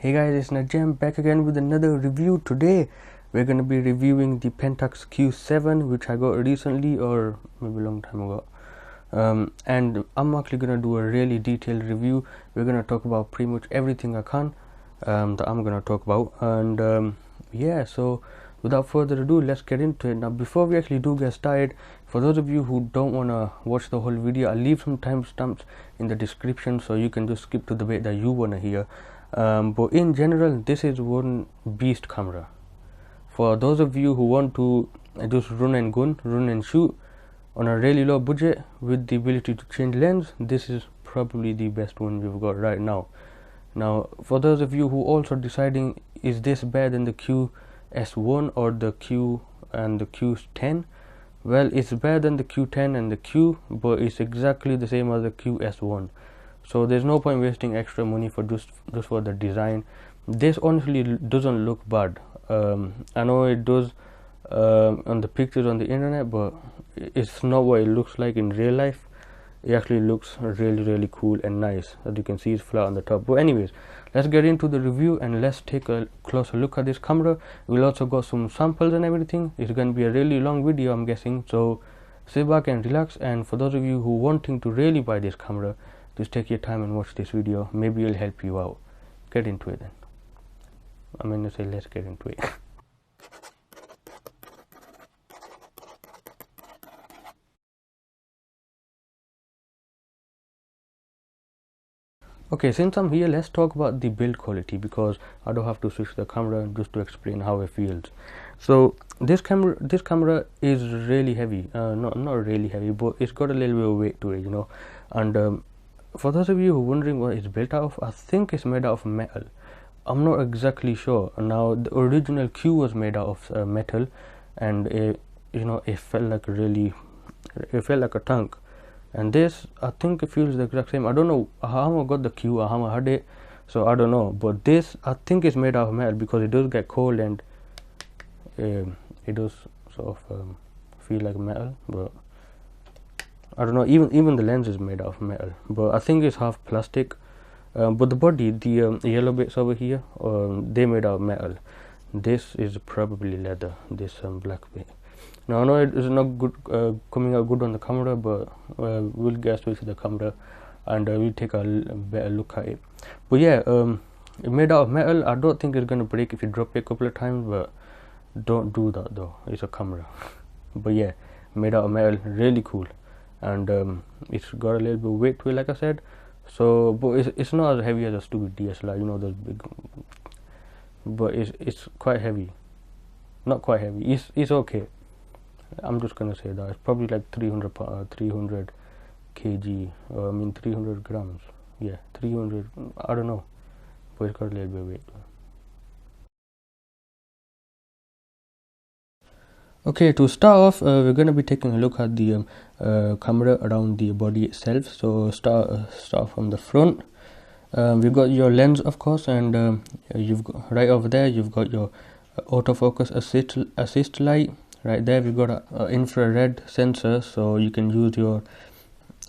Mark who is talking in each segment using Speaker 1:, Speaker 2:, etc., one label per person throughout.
Speaker 1: Hey guys, it's Najam back again with another review. Today we're going to be reviewing the Pentax Q7, which I got recently or maybe a long time ago. And I'm actually going to do a really detailed review. We're going to talk about pretty much everything I can that I'm going to talk about. And yeah, so without further ado, let's get into it. Now, before we actually do get started, for those of you who don't want to watch the whole video, I'll leave some timestamps in the description so you can just skip to the bit that you want to hear. But in general, this is one beast camera. For those of you who want to just run and shoot on a really low budget with the ability to change lens, this is probably the best one we've got right now. Now, for those of you who also deciding, is this better than the Q-S1 or the Q and the Q10? Well, it's better than the Q10 and the Q, but it's exactly the same as the Q-S1. So there's no point wasting extra money for just for the design. This honestly doesn't look bad. I know it does on the pictures on the internet, but it's not what it looks like in real life. It actually looks really cool and nice. As you can see, it's flat on the top. But anyways, let's get into the review and let's take a closer look at this camera. We'll also got some samples and everything. It's going to be a really long video, I'm guessing, so sit back and relax. And for those of you who wanting to really buy this camera, just take your time and watch this video. Maybe it'll help you out. Get into it then. I'm going to say let's get into it. Okay, since I'm here, let's talk about the build quality, because I don't have to switch the camera just to explain how it feels. So this camera is really heavy. Not really heavy, but it's got a little bit of weight to it, you know. And for those of you who are wondering what it's built out of, I think it's made out of metal. I'm not exactly sure. Now, the original Q was made out of metal, and it felt like a tank. And this, I think it feels the exact same. I don't know how I got the Q or how I had it, so I don't know. But this, I think, is made out of metal, because it does get cold and it does sort of feel like metal. But I don't know. Even the lens is made out of metal, but I think it's half plastic. But the body, the yellow bits over here, they made out of metal. This is probably leather. This black bit. Now, I know it is not good coming out good on the camera, but we'll get switch to the camera and we'll take a better look at it. But yeah, it made out of metal. I don't think it's gonna break if you drop it a couple of times, but don't do that though. It's a camera. But yeah, made out of metal, really cool, and it's got a little bit of weight to it, like I said. So, but it's not as heavy as a stupid DSLR, you know, those big. But it's quite heavy. Not quite heavy. It's okay. I'm just gonna say that it's probably like 300 kg, I mean 300 grams. Yeah, 300. I don't know, but it's got a little bit of weight. Okay, to start off, we're going to be taking a look at the camera around the body itself. So start from the front. We've got your lens, of course, and you've got right over there. You've got your autofocus assist light. Right there, we've got an infrared sensor, so you can use your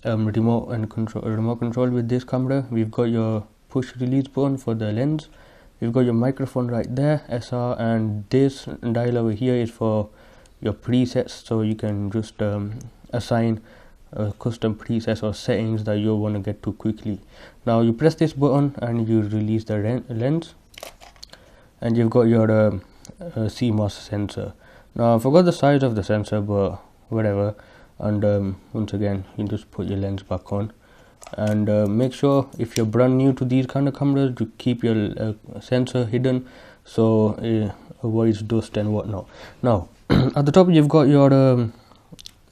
Speaker 1: remote control with this camera. We've got your push release button for the lens. We've got your microphone right there, SR, and this dial over here is for your presets, so you can just assign custom presets or settings that you want to get to quickly. Now you press this button and you release the lens, and you've got your CMOS sensor. Now, I forgot the size of the sensor, but whatever. And once again, you just put your lens back on, and make sure, if you're brand new to these kind of cameras, to keep your sensor hidden, so it avoids dust and whatnot. Now, at the top, you've got your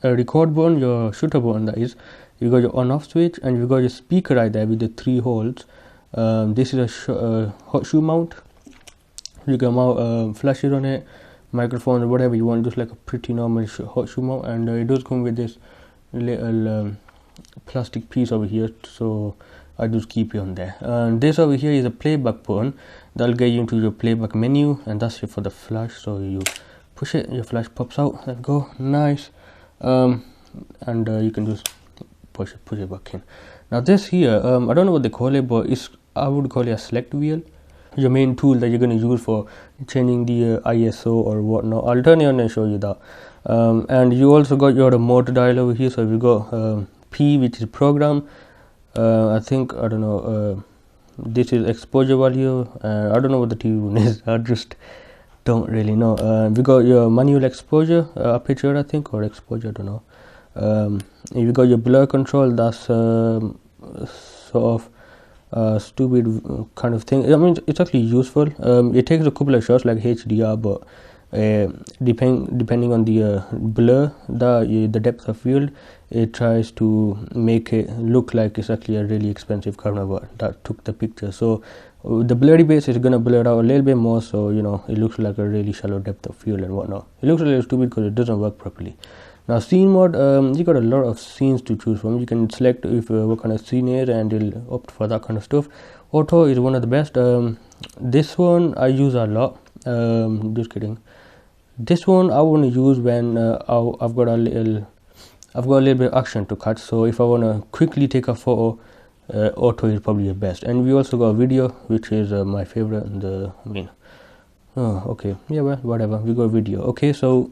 Speaker 1: record button, your shutter button, that is. You've got your on-off switch, and you've got your speaker right there with the 3 holes. This is a hot shoe mount. You can mount flashes on it, microphone, or whatever you want, just like a pretty normal hot shoe mount. And it does come with this little plastic piece over here, so I just keep it on there. And this over here is a playback button that'll get you into your playback menu, and that's it for the flash. So you push it, your flash pops out. There we go, nice. And you can just push it back in. Now this here, I don't know what they call it, but I would call it a select wheel. your main tool that you're going to use for changing the ISO or whatnot. I'll turn it on and show you that. And you also got your mode dial over here. So we got P, which is program. I think, I don't know, this is exposure value. I don't know what the TV one is. I just don't really know. We got your manual exposure, aperture, I think, or exposure, I don't know. You got your blur control. That's sort of stupid kind of thing. I mean, it's actually useful. It takes a couple of shots like HDR, but depending on the blur, the depth of field, it tries to make it look like it's actually a really expensive camera that took the picture. So the blurry base is gonna blur out a little bit more, so you know it looks like a really shallow depth of field and whatnot. It looks a little stupid because it doesn't work properly. Now scene mode, you got a lot of scenes to choose from. You can select if what kind of scene is, and it'll opt for that kind of stuff. Auto is one of the best. This one I use a lot. Just kidding. This one I want to use when I've got a little bit of action to cut. So if I want to quickly take a photo, auto is probably the best. And we also got video, which is my favorite. Okay, yeah, well, whatever. We got video. Okay, so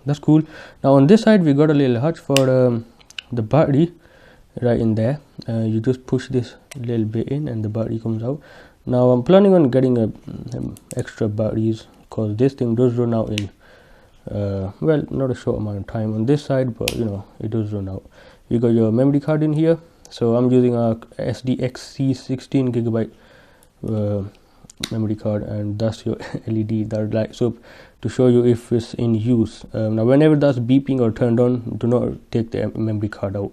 Speaker 1: that's cool. Now on this side we got a little hatch for the battery right in there. You just push this little bit in and the battery comes out. Now I'm planning on getting extra batteries, because this thing does run out in well, not a short amount of time on this side, but you know it does run out. You got your memory card in here. So I'm using a SDXC 16 gigabyte memory card, and that's your LED that lights up to show you if it's in use. Now whenever that's beeping or turned on, do not take the memory card out.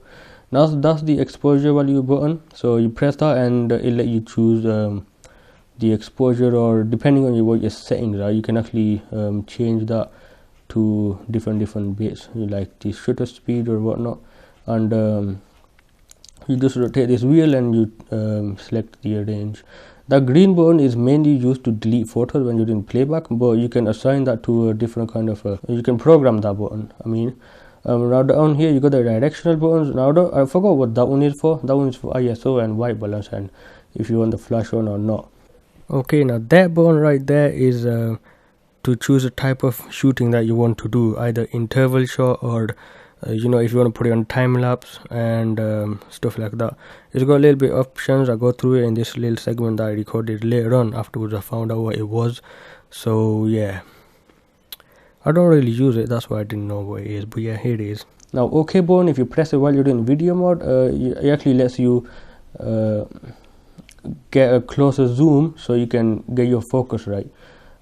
Speaker 1: Now that's the exposure value button. So you press that and it'll let you choose the exposure, or depending on what your settings are, you can actually change that to different bits, like the shutter speed or whatnot. And you just rotate this wheel and you select the range. The green button is mainly used to delete photos when you're doing playback, but you can assign that to a different kind of you can program that button. I mean, now down here you got the directional buttons. Now I forgot what that one is for. That one is for ISO and white balance, and if you want the flash on or not. Okay, now that button right there is to choose a type of shooting that you want to do, either interval shot or you know, if you want to put it on time lapse and stuff like that. It's got a little bit of options. I go through it in this little segment that I recorded later on. Afterwards I found out what it was. So yeah, I don't really use it, that's why I didn't know what it is, but yeah, here it is. Now OK button, if you press it while you're doing video mode, it actually lets you get a closer zoom so you can get your focus right,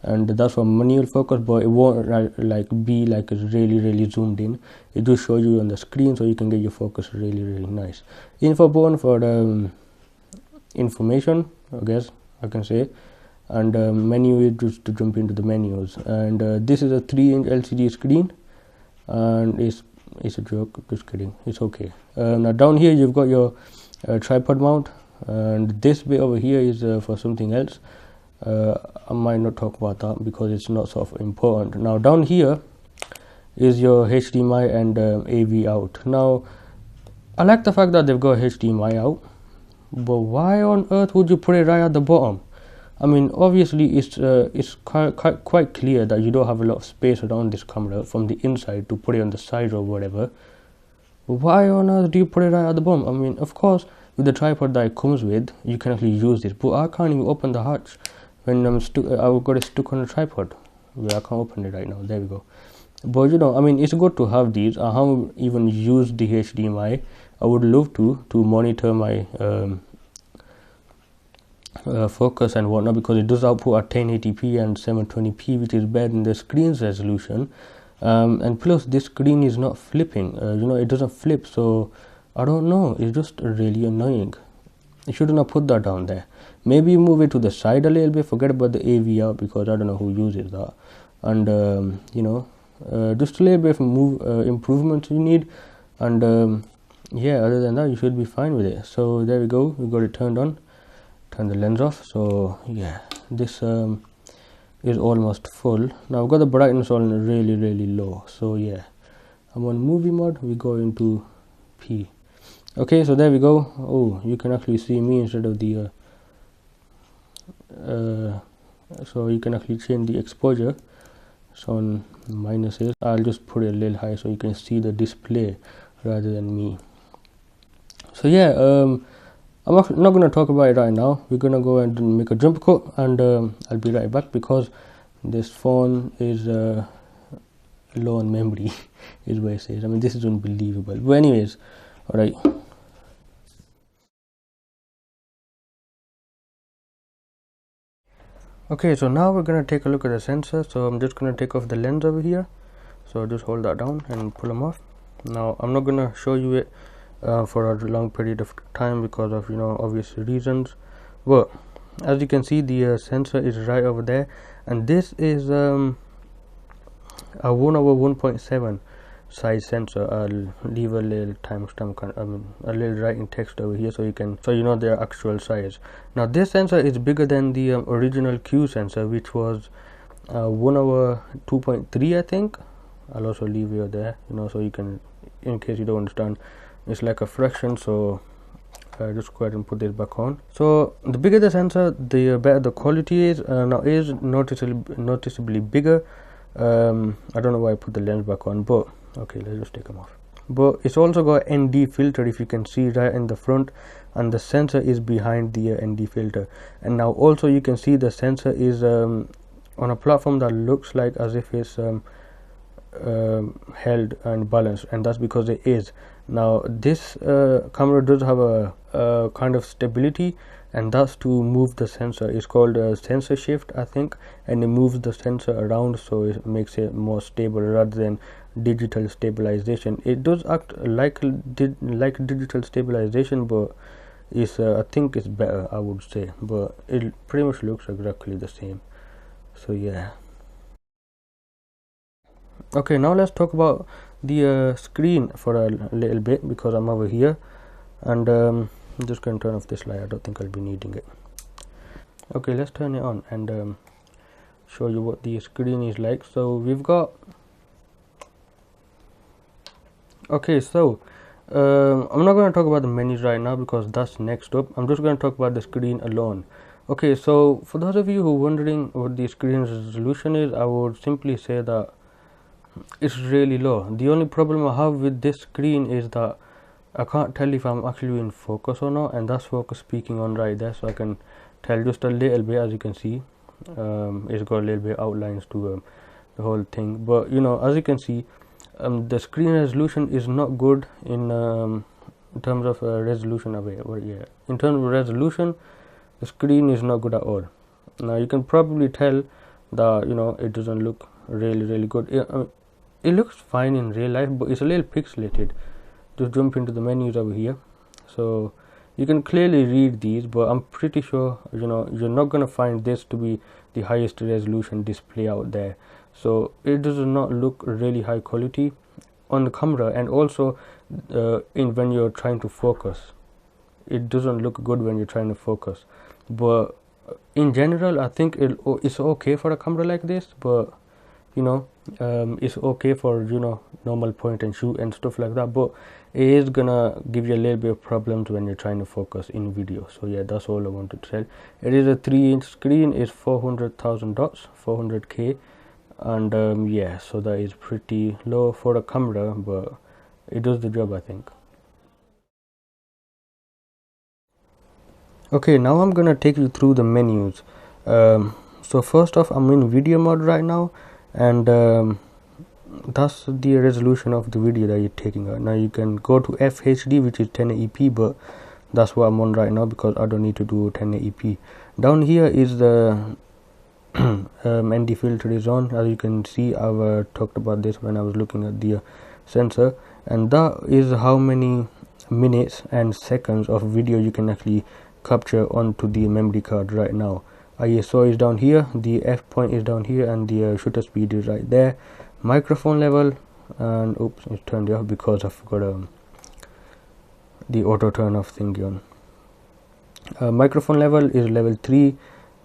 Speaker 1: and that's for manual focus, but it won't like be like really zoomed in. It does show you on the screen so you can get your focus really nice. Info button for the information, I guess I can say, and menu is just to jump into the menus. And this is a 3-inch LCD screen, and it's a joke, just kidding, it's okay. Now down here you've got your tripod mount, and this bit over here is for something else. I might not talk about that because it's not sort of important. Now down here is your HDMI and AV out. Now I like the fact that they've got HDMI out, but why on earth would you put it right at the bottom? I mean, obviously it's quite clear that you don't have a lot of space around this camera from the inside to put it on the side or whatever. Why on earth do you put it right at the bottom? I mean, of course with the tripod that it comes with you can actually use this, but I can't even open the hatch when I've got it stuck on a tripod. Well, I can't open it right now, there we go. But you know, I mean, it's good to have these. I haven't even used the HDMI. I would love to monitor my focus and whatnot, because it does output at 1080p and 720p, which is better than the screen's resolution. And plus this screen is not flipping, you know, it doesn't flip, so I don't know, it's just really annoying. You shouldn't have put that down there. Maybe move it to the side a little bit, forget about the AV out, because I don't know who uses that. And you know, just a little bit of improvement you need, and yeah, other than that you should be fine with it. So there we go, we got it turned on. Turn the lens off. So yeah, this is almost full. Now I've got the brightness on really low, so yeah, I'm on movie mode. We go into P. Okay, so there we go. Oh, you can actually see me instead of the so you can actually change the exposure. So on minuses, I'll just put it a little high so you can see the display rather than me. So yeah, I'm not going to talk about it right now. We're going to go and make a jump cut, and I'll be right back because this phone is low on memory is what it says. I mean, this is unbelievable. But anyways, all right. Okay, so now we're going to take a look at the sensor. So I'm just going to take off the lens over here. So just hold that down and pull them off. Now I'm not going to show you it for a long period of time because of, you know, obvious reasons, but as you can see, the sensor is right over there, and this is a 1/1.7 size sensor. I'll leave a little timestamp, a little writing text over here so you know their actual size. Now this sensor is bigger than the original Q sensor, which was 1/2.3, I think. I'll also leave it there, you know, so you can, in case you don't understand, it's like a fraction. So just go ahead and put this back on. So the bigger the sensor, the better the quality is. Now it is noticeably bigger. I don't know why I put the lens back on, but okay, let's just take them off. But it's also got ND filter, if you can see right in the front, and the sensor is behind the ND filter. And now also you can see the sensor is on a platform that looks like as if it's held and balanced, and that's because it is. Now this camera does have a kind of stability, and that's to move the sensor. It's called sensor shift, I think, and it moves the sensor around, so it makes it more stable rather than digital stabilization. It does act like digital stabilization, but it's I think it's better, I would say, but it pretty much looks exactly the same. So yeah. Okay, now let's talk about the screen for a little bit because I'm over here, and I'm just going to turn off this light. I don't think I'll be needing it. Okay, let's turn it on and show you what the screen is like. So we've got, okay, so I'm not going to talk about the menus right now because that's next up. I'm just going to talk about the screen alone. Okay, so for those of you who are wondering what the screen resolution is, I would simply say that it's really low. The only problem I have with this screen is that I can't tell if I'm actually in focus or not, and that's focus speaking on right there, so I can tell just a little bit. As you can see, it's got a little bit outlines to the whole thing, but you know, as you can see, the screen resolution is not good in terms of resolution of it. Well, yeah, in terms of resolution, the screen is not good at all. Now you can probably tell that, you know, it doesn't look really good. It looks fine in real life, but it's a little pixelated. Just jump into the menus over here, so you can clearly read these, but I'm pretty sure, you know, you're not going to find this to be the highest resolution display out there. So it does not look really high quality on the camera, and also when you're trying to focus, it doesn't look good when you're trying to focus. But in general, I think it's okay for a camera like this, but you know, it's okay for, you know, normal point and shoot and stuff like that, but it is gonna give you a little bit of problems when you're trying to focus in video. So yeah, that's all I wanted to say. It is a 3-inch screen, it's 400,000 dots, 400k, and yeah, so that is pretty low for a camera, but it does the job, I think. Okay, now I'm gonna take you through the menus. So first off, I'm in video mode right now, and that's the resolution of the video that you're taking out. Now you can go to FHD, which is 1080p, but that's what I'm on right now because I don't need to do 1080p. Down here is the ND filter is on. As you can see, I've talked about this when I was looking at the sensor, and that is how many minutes and seconds of video you can actually capture onto the memory card right now. ISO is down here, the f point is down here, and the shutter speed is right there. Microphone level, and oops, it turned off because I forgot the auto turn off thingy on. Microphone level is level 3.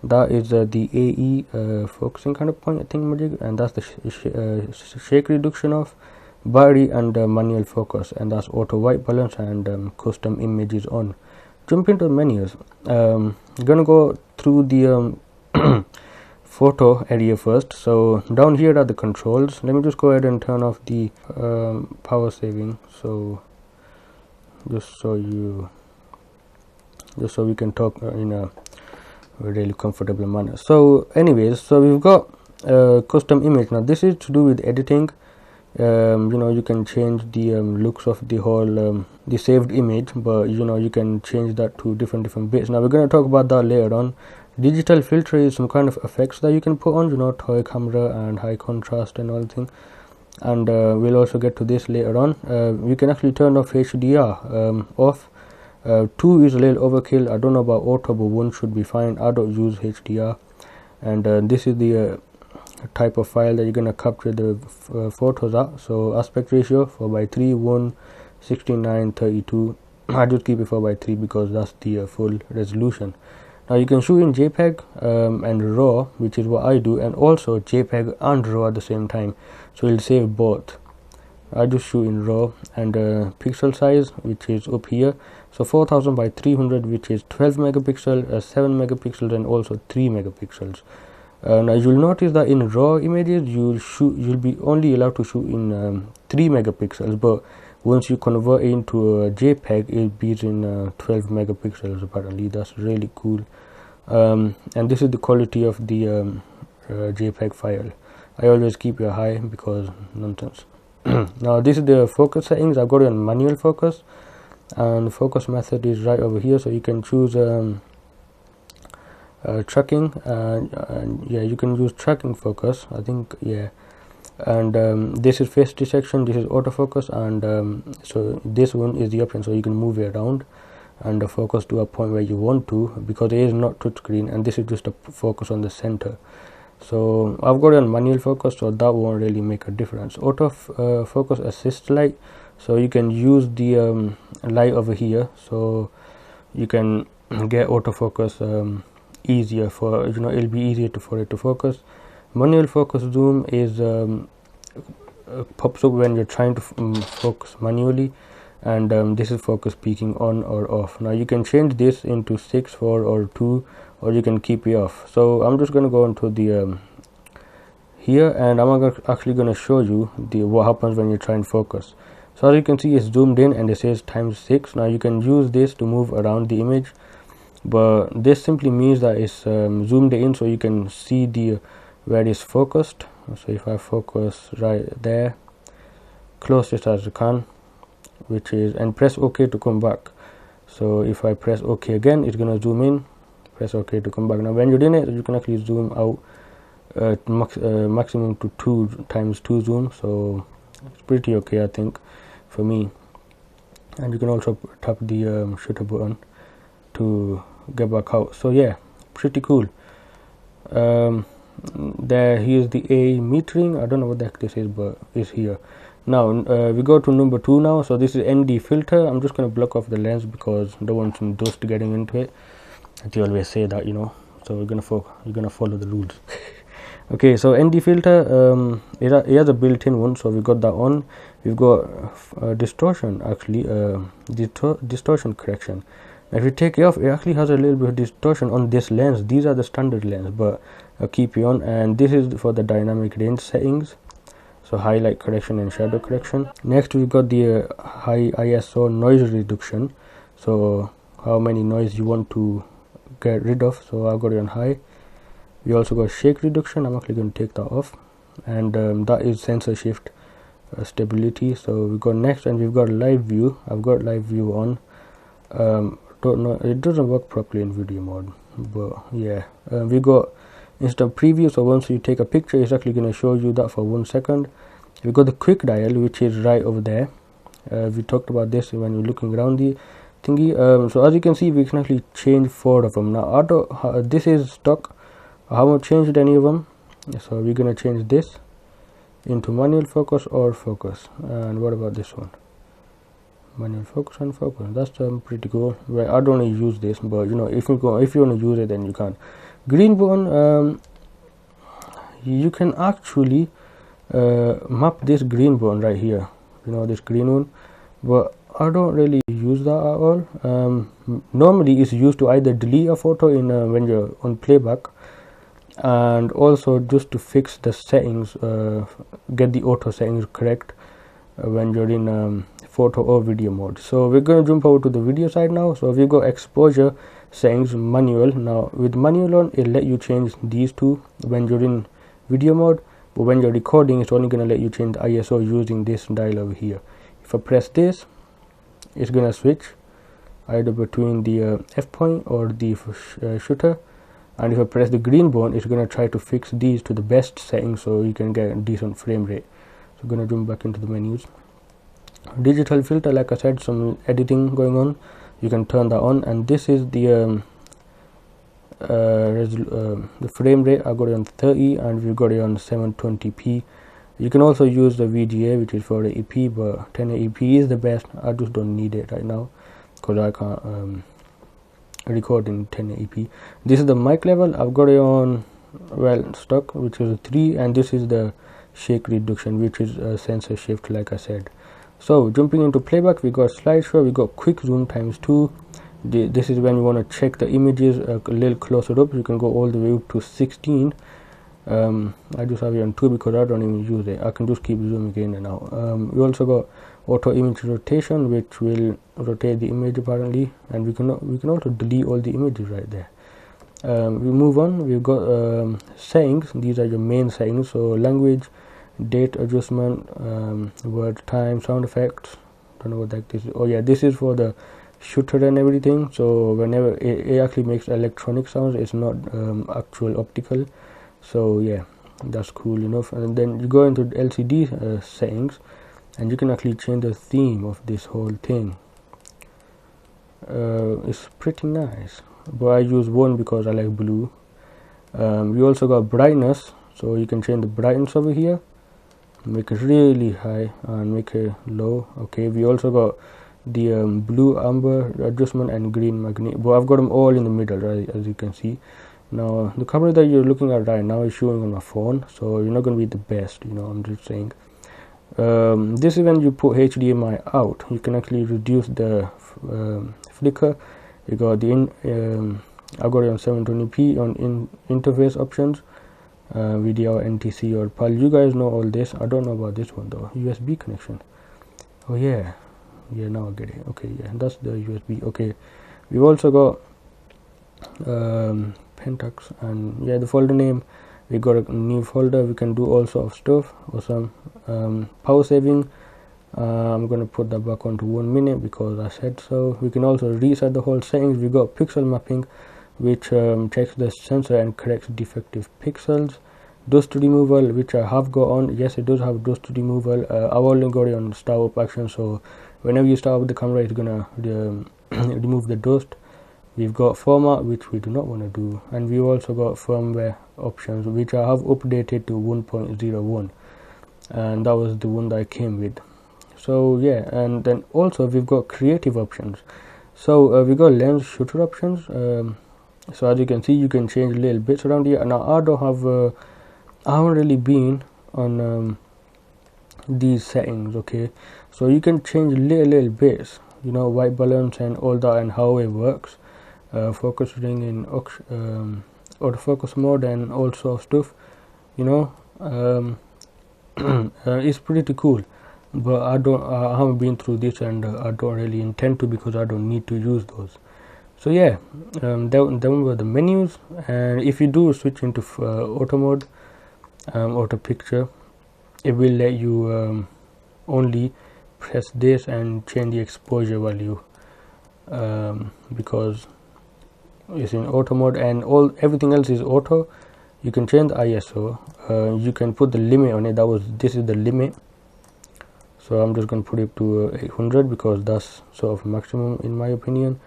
Speaker 1: That is the AE focusing kind of point, I think, and that's the shake reduction of battery and manual focus, and that's auto white balance and custom images on. Jump into the menus. I'm gonna go through the photo area first. So down here are the controls. Let me just go ahead and turn off the power saving, so just so we can talk in a really comfortable manner. So anyways, so we've got custom image. Now this is to do with editing. You can change the looks of the whole the saved image, but you can change that to different bits. Now we're going to talk about that later on. Digital filter is some kind of effects that you can put on, toy camera and high contrast and all thing, and we'll also get to this later on. You can actually turn off HDR off. 2 is a little overkill. I don't know about auto, but 1 should be fine. I don't use HDR, and this is the type of file that you're going to capture the photos at. So aspect ratio 4:3, 1, 69, 32. I just keep it 4:3 because that's the full resolution. Now you can shoot in JPEG and RAW, which is what I do, and also JPEG and RAW at the same time, so it'll save both. I just shoot in RAW, and pixel size, which is up here, so 4000 by 300, which is 12 megapixel, 7 megapixels, and also 3 megapixels. Now you'll notice that in RAW images you'll be only allowed to shoot in 3 megapixels, but once you convert it into a JPEG, it'll be in 12 megapixels apparently. That's really cool. And this is the quality of the JPEG file. I always keep it high because nonsense. Now this is the focus settings. I've got it on manual focus, and focus method is right over here, so you can choose tracking, and yeah, you can use tracking focus, I think, yeah. And this is face detection, this is autofocus, and so this one is the option, so you can move it around and focus to a point where you want to, because it is not touchscreen, and this is just a focus on the center. So I've got it on manual focus, so that won't really make a difference. Auto focus assist light, so you can use the light over here, so you can get autofocus easier for it'll be easier for it to focus. Manual focus zoom is pops up when you're trying to focus manually, and this is focus peaking on or off. Now you can change this into 6, 4, or 2, or you can keep it off. So I'm just going to go into the here, and I'm actually going to show you what happens when you try and focus. So as you can see, it's zoomed in and it says ×6. Now you can use this to move around the image, but this simply means that it's zoomed in, so you can see the where it's focused. So if I focus right there, closest as you can, which is, and press OK to come back. So if I press OK again, it's gonna zoom in. Press OK to come back. Now when you're doing it, you can actually zoom out maximum to 2x2 zoom, so it's pretty okay, I think, for me. And you can also tap the shutter button to get back out. So yeah, pretty cool. Here's the A metering. I don't know what the heck this is, but it's here. Now we go to number 2 now. So this is ND filter. I'm just going to block off the lens because I don't want some dust getting into it. They always say that, so you're gonna follow the rules. Okay, so ND filter, it has a built-in one, so we got that on. We've got distortion, actually, distortion correction. Now if you take it off, it actually has a little bit of distortion on this lens. These are the standard lens, but I'll keep it on. And this is for the dynamic range settings, so highlight correction and shadow correction. Next we've got the high ISO noise reduction, so how many noise you want to get rid of. So I've got it on high. We also got shake reduction. I'm actually going to take that off, and that is sensor shift stability. So we got next, and we've got live view. I've got live view on. Don't know, it doesn't work properly in video mode, but yeah. We got instant preview, so once you take a picture, it's actually going to show you that for 1 second. We got the quick dial, which is right over there. We talked about this when you're looking around the thingy. So as you can see, we can actually change 4 of them. Now this is stock. I haven't changed any of them, so we're going to change this into manual focus or focus. And what about this one? Manual focus and focus. That's pretty cool. Right, I don't really use this, but if you want to use it, then you can. Green button, you can actually map this green button right here, this green one, but I don't really use that at all. Normally it's used to either delete a photo in when you're on playback, and also just to fix the settings, get the auto settings correct when you're in photo or video mode. So we're going to jump over to the video side now. So we go exposure settings, manual. Now with manual on, it'll let you change these two when you're in video mode, but when you're recording, it's only going to let you change the ISO using this dial over here. If I press this, it's going to switch either between the f point or the shutter, and if I press the green button, it's going to try to fix these to the best settings so you can get a decent frame rate. So I'm going to jump back into the menus. Digital filter, like I said, some editing going on, you can turn that on, and this is the frame rate. I got it on 30 and we got it on 720p. You can also use the VGA, which is 480p, but 1080p is the best. I just don't need it right now because I can't record in 1080p. This is the mic level. I've got it on stock, which is a 3, and this is the shake reduction, which is a sensor shift, like I said. So jumping into playback, we got slideshow, we got quick zoom ×2. This is when you want to check the images a little closer up. You can go all the way up to 16. I just have it on 2 because I don't even use it. I can just keep zooming in and out. We also got auto image rotation, which will rotate the image apparently, and we can also delete all the images right there. We move on. We've got settings. These are your main settings. So language, date adjustment, word, time, sound effects. Don't know what that is. Oh yeah, this is for the shutter and everything. So whenever it actually makes electronic sounds, it's not actual optical. So yeah, that's cool enough. And then you go into the LCD settings, and you can actually change the theme of this whole thing. It's pretty nice, but I use 1 because I like blue. We also got brightness, so you can change the brightness over here, make it really high and make it low. Okay, we also got the blue amber adjustment and green magnet, but I've got them all in the middle, right, as you can see. Now the camera that you're looking at right now is showing on my phone, so you're not going to be the best, you know, I'm just saying. This is when you put HDMI out, you can actually reduce the flicker. You got the I got it on 720p on interface options, video, NTC or PAL. You guys know all this. I don't know about this one though. USB connection. Oh yeah, now I get it. Okay, yeah, that's the USB. Okay, we've also got Pentax, and yeah, the folder name, we got a new folder. We can do all sort of stuff. Awesome. Power saving, I'm gonna put that back onto 1 minute because I said so. We can also reset the whole settings. We got pixel mapping, which checks the sensor and corrects defective pixels. Dust removal, which I have got on. Yes, it does have dust removal. I've only got it on start up action, so whenever you start up the camera, it's gonna remove the dust. We've got format, which we do not want to do, and we've also got firmware options, which I have updated to 1.01, and that was the one that I came with. So yeah, and then also we've got creative options. So we got lens shutter options. So as you can see, you can change little bits around here. Now I don't have I haven't really been on these settings. Okay, so you can change little bits, you know, white balance and all that, and how it works. Focus ring in autofocus mode and all sort of stuff, you know. It's pretty cool, but I haven't been through this, and I don't really intend to because I don't need to use those. So yeah, that were the menus. And if you do switch into auto mode, auto picture, it will let you only press this and change the exposure value, because it's in auto mode, and everything else is auto. You can change the ISO, you can put the limit on it. This is the limit, so I'm just going to put it to 800 because that's sort of maximum in my opinion.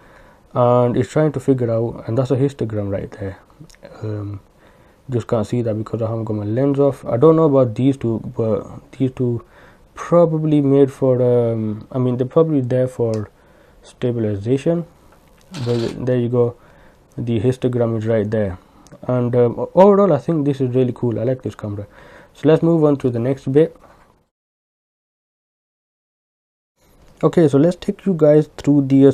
Speaker 1: And it's trying to figure out, and that's a histogram right there. Just can't see that because I haven't got my lens off. I don't know about these two, but these two probably made for I mean, they're probably there for stabilization. But there you go, the histogram is right there. And overall I think this is really cool. I like this camera. So let's move on to the next bit. Okay, so let's take you guys through the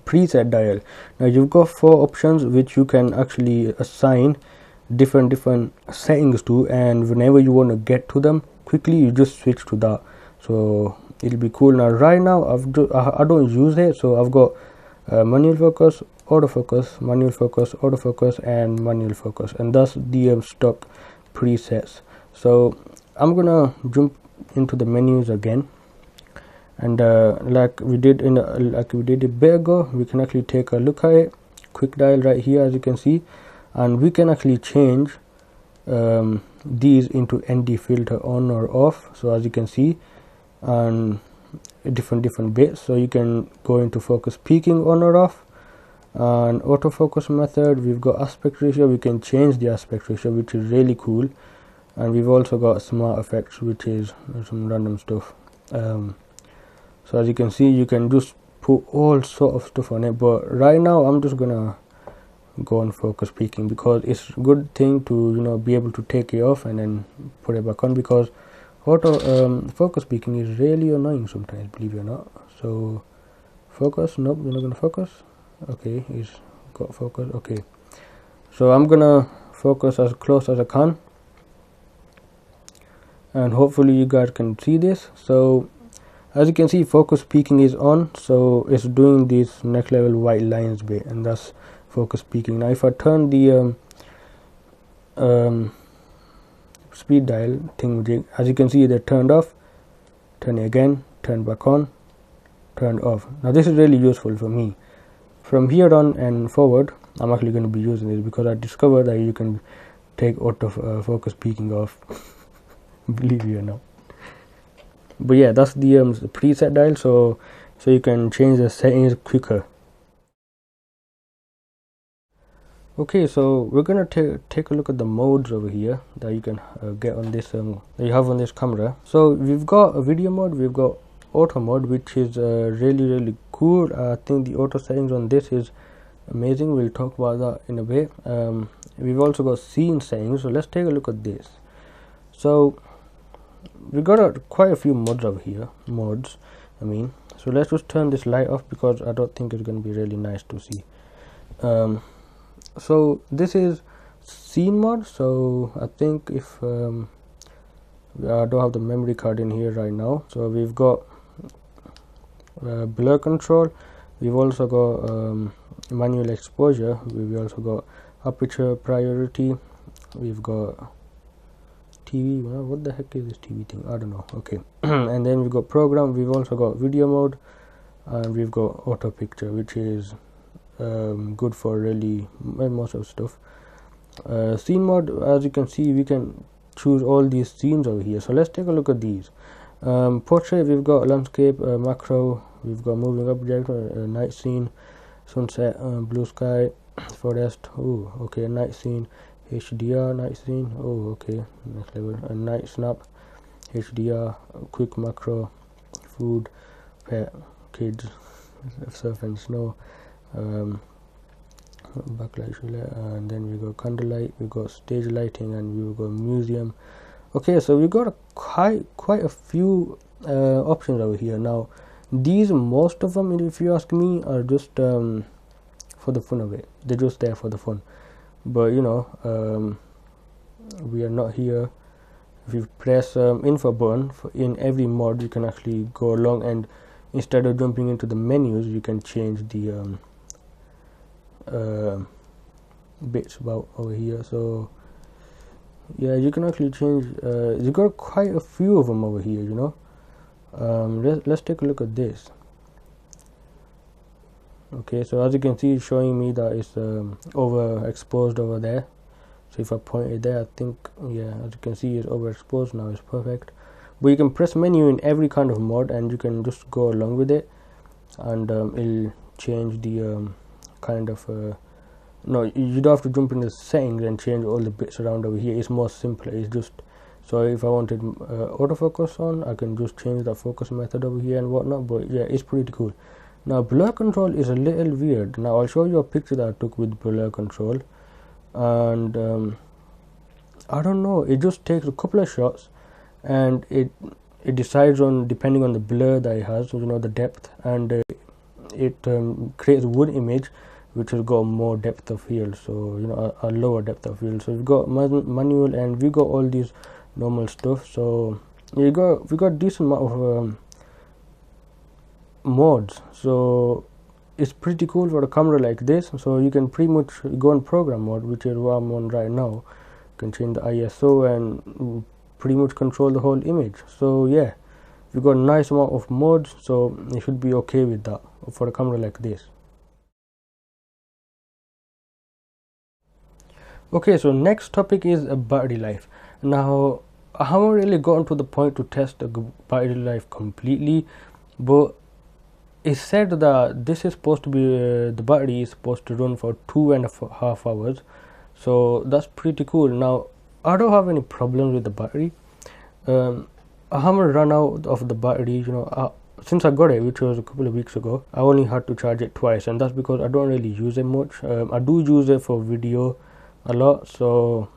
Speaker 1: preset dial. Now you've got 4 options which you can actually assign different settings too, and whenever you want to get to them quickly, you just switch to that. So it'll be cool. Now right now I don't use it, so I've got manual focus, autofocus, manual focus, autofocus, and manual focus, and that's the stock presets. So I'm gonna jump into the menus again, and like we did a bit ago, we can actually take a look at it. Quick dial right here, as you can see, and we can actually change these into ND filter on or off. So as you can see, and different bits, so you can go into focus peaking on or off, and autofocus method. We've got aspect ratio, we can change the aspect ratio, which is really cool, and we've also got smart effects, which is some random stuff. So as you can see, you can just put all sort of stuff on it, but right now I'm just gonna go on focus peaking, because it's a good thing to, you know, be able to take it off and then put it back on, because focus peaking is really annoying sometimes, believe it or not. So focus, nope, we're not gonna focus. Okay, he's got focus. Okay, so I'm gonna focus as close as I can, and hopefully you guys can see this. So as you can see, focus peaking is on, so it's doing this next level white lines bit, and that's focus peaking. Now if I turn the speed dial thing, as you can see, they're turned off, turn it again, turn back on, turned off. Now this is really useful for me. From here on and forward, I'm actually going to be using this, because I discovered that you can take auto focus peaking off. Believe it or not. But yeah, that's the preset dial, so you can change the settings quicker. Okay, so we're gonna take a look at the modes over here that you can get on this that you have on this camera. So we've got a video mode, we've got auto mode, which is really cool. I think the auto settings on this is amazing. We'll talk about that in a bit. We've also got scene settings, so let's take a look at this. So we got quite a few modes over here, so let's just turn this light off, because I don't think it's going to be really nice to see. So this is scene mode. So I think if I don't have the memory card in here right now, so we've got blur control, we've also got manual exposure, we've also got aperture priority, we've got TV. What the heck is this TV thing? I don't know. Okay. And then we've got program, we've also got video mode, and we've got auto picture, which is good for really most of stuff. Scene mode, as you can see, we can choose all these scenes over here. So let's take a look at these. Portrait, we've got landscape, macro, we've got moving object, night scene, sunset, blue sky, forest. Oh, okay, night scene, HDR, night scene. Oh, okay, next level. And night snap, HDR, quick macro, food, pet, kids, surf and snow, backlight, and then we got candlelight, we got stage lighting, and we got museum. Okay, so we got quite a few options over here. Now these, most of them, if you ask me, are just for the fun of it. They're just there for the fun, but you know, we are not here. If you press info button in every mod, you can actually go along, and instead of jumping into the menus, you can change the bits about over here. So yeah, you can actually change. You got quite a few of them over here, you know. Let's take a look at this. Okay, so as you can see, it's showing me that it's overexposed over there. So if I point it there, I think, yeah, as you can see, it's overexposed now. It's perfect. But you can press menu in every kind of mod, and you can just go along with it, and it'll change the kind of no, you don't have to jump in the settings and change all the bits around over here. It's more simpler. It's just, so if I wanted autofocus on, I can just change the focus method over here and whatnot. But yeah, it's pretty cool. Now blur control is a little weird. Now I'll show you a picture that I took with blur control, and I don't know, it just takes a couple of shots, and it decides on, depending on the blur that it has, you know, the depth, and it creates one image. which has got more depth of field, so you know, a lower depth of field. So we've got manual, and we got all these normal stuff. So we got decent amount of mods, so it's pretty cool for a camera like this. So you can pretty much go on program mode, which is what I'm on right now. You can change the ISO and pretty much control the whole image. So yeah, we got a nice amount of mods, so you should be okay with that for a camera like this. Okay, so next topic is a battery life. Now I haven't really gotten to the point to test the battery life completely, but it's said that this is supposed to be the battery is supposed to run for 2.5 hours, so that's pretty cool. Now I don't have any problems with the battery. I haven't run out of the battery, you know, since I got it, which was a couple of weeks ago. I only had to charge it twice, and that's because I don't really use it much. I do use it for video a lot, so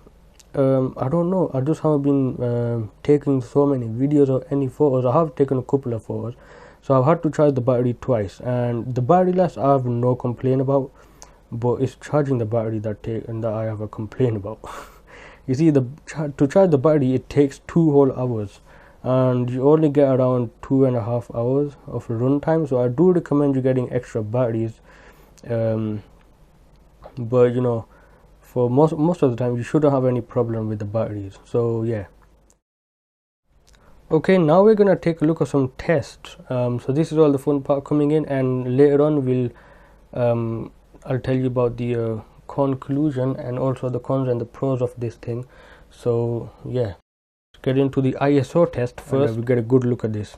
Speaker 1: I don't know, I just haven't been taking so many videos or any photos. I have taken a couple of photos, so I've had to charge the battery twice, and the battery life I have no complaint about, but it's charging the battery that I have a complaint about. You see, to charge the battery it takes 2 whole hours, and you only get around 2.5 hours of run time. So I do recommend you getting extra batteries, but you know, for most of the time you shouldn't have any problem with the batteries. So yeah. Okay, now we're gonna take a look at some tests. So this is all the fun part coming in, and later on I'll tell you about the conclusion and also the cons and the pros of this thing. So yeah, let's get into the ISO test first. We get a good look at this,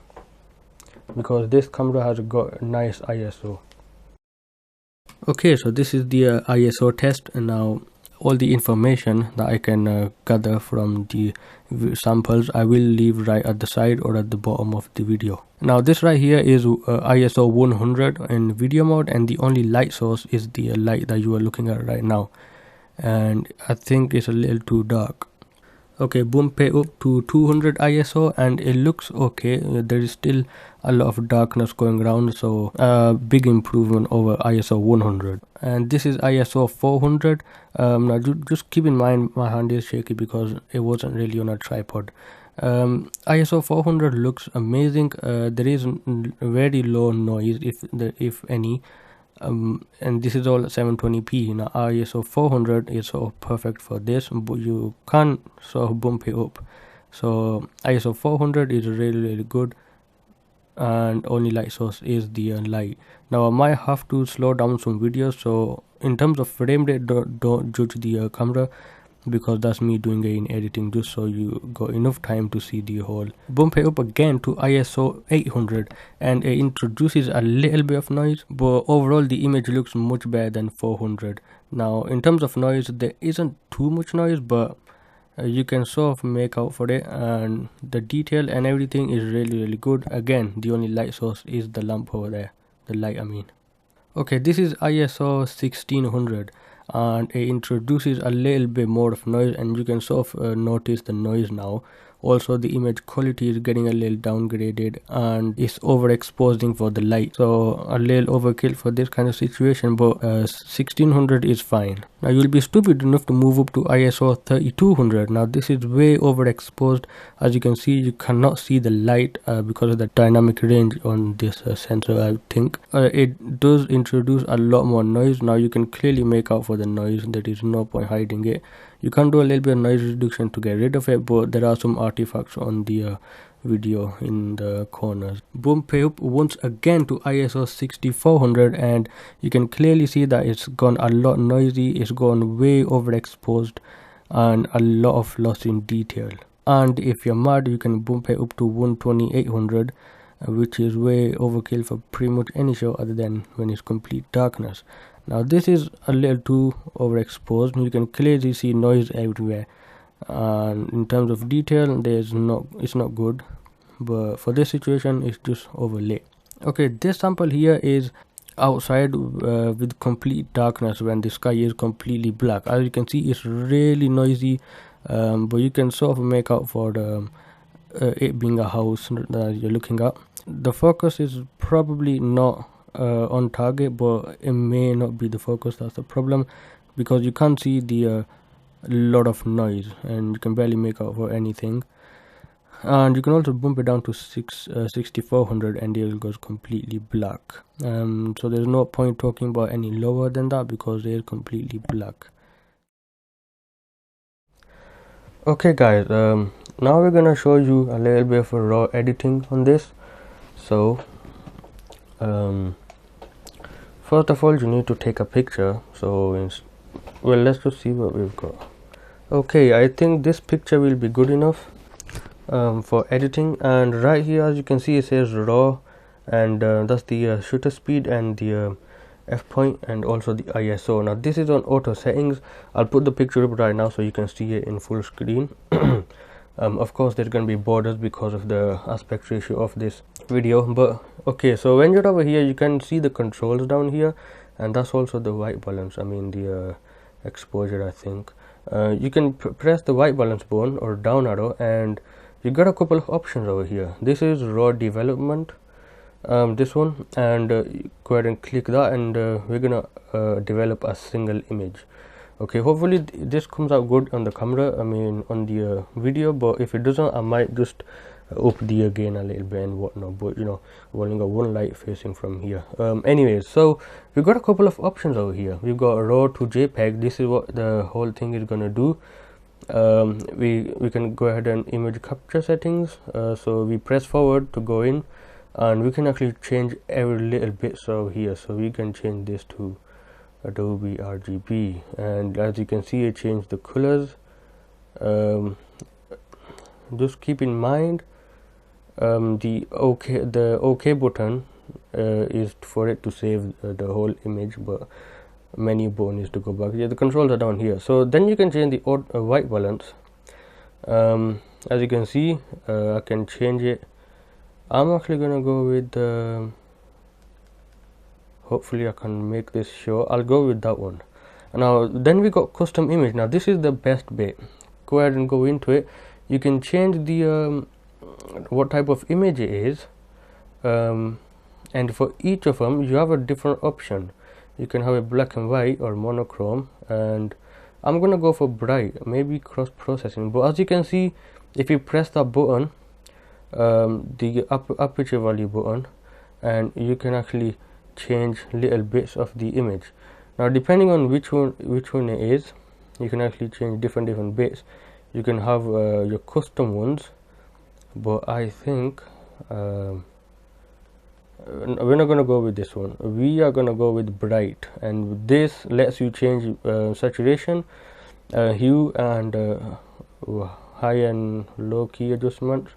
Speaker 1: because this camera has got a nice ISO. Okay, so this is the ISO test, and now all the information that I can gather from the samples I will leave right at the side or at the bottom of the video. Now this right here is ISO 100 in video mode, and the only light source is the light that you are looking at right now, and I think it's a little too dark. Okay, bump it up to 200 ISO and it looks okay. There is still a lot of darkness going around, so big improvement over ISO 100. And this is ISO 400. Now just keep in mind my hand is shaky because it wasn't really on a tripod. ISO 400 looks amazing. There is very low noise, if any. And this is all 720p. Now ISO 400 is sort of perfect for this, but you can't sort of bump it up. So ISO 400 is really good, and only light source is the light. Now I might have to slow down some videos, so in terms of frame rate, don't judge the camera, because that's me doing it in editing, just so you got enough time to see the whole. Bump it up again to ISO 800 and it introduces a little bit of noise, but overall the image looks much better than 400. Now in terms of noise, there isn't too much noise, but you can sort of make out for it, and the detail and everything is really good. Again, the only light source is the lamp over there, the light I mean. Okay, this is ISO 1600 and it introduces a little bit more of noise, and you can sort of notice the noise now. Also the image quality is getting a little downgraded and it's overexposing for the light, so a little overkill for this kind of situation, but 1600 is fine. Now you'll be stupid enough to move up to ISO 3200. Now this is way overexposed. As you can see, you cannot see the light because of the dynamic range on this sensor. I think it does introduce a lot more noise. Now you can clearly make out for the noise. There is no point hiding it. You can do a little bit of noise reduction to get rid of it, but there are some artifacts on the video in the corners. Bump it up once again to ISO 6400 and you can clearly see that it's gone a lot noisy, it's gone way overexposed and a lot of loss in detail. And if you're mad, you can bump it up to 12800, which is way overkill for pretty much any show other than when it's complete darkness. Now this is a little too overexposed. You can clearly see noise everywhere, and in terms of detail it's not good, but for this situation it's just overlay. Okay, this sample here is outside with complete darkness when the sky is completely black. As you can see, it's really noisy, but you can sort of make out for the it being a house that you're looking at. The focus is probably not on target, but it may not be the focus. That's the problem, because you can't see the lot of noise and you can barely make out for anything. And you can also bump it down to 6400 and it goes completely black. So there's no point talking about any lower than that because it is completely black. Okay guys, now we're gonna show you a little bit of a raw editing on this. So first of all, you need to take a picture. So well, let's just see what we've got. Okay, I think this picture will be good enough for editing. And right here, as you can see, it says raw, and that's the shutter speed and the f point and also the ISO. Now this is on auto settings. I'll put the picture up right now so you can see it in full screen. Of course there's going to be borders because of the aspect ratio of this video, but okay, so when you're over here you can see the controls down here, and that's also the white balance, I mean the exposure, I think. You can press the white balance button or down arrow and you got a couple of options over here. This is raw development, this one, and go ahead and click that, and we're gonna develop a single image. Okay, hopefully this comes out good on the camera, I mean on the video, but if it doesn't, I might just up the gain a little bit and whatnot, but you know, we've only got one light facing from here. Anyways, so we've got a couple of options over here. We've got raw to JPEG. This is what the whole thing is gonna do. We can go ahead and image capture settings, so we press forward to go in, and we can actually change every little bit over here. So we can change this to Adobe RGB, and as you can see, it changed the colors. Just keep in mind the OK button is for it to save the whole image, but menu button is to go back. Yeah, the controls are down here. So then you can change the white balance. As you can see, I can change it. I'm actually gonna go with hopefully I can make this show. I'll go with that one. Now then we got custom image. Now this is the best bit. Go ahead and go into it. You can change the what type of image it is, and for each of them you have a different option. You can have a black and white or monochrome, and I'm gonna go for bright, maybe cross processing. But as you can see, if you press that button, the aperture value button, and you can actually change little bits of the image. Now depending on which one it is, you can actually change different bits. You can have your custom ones, but I think we're not going to go with this one. We are going to go with bright, and this lets you change saturation, hue, and high and low key adjustments.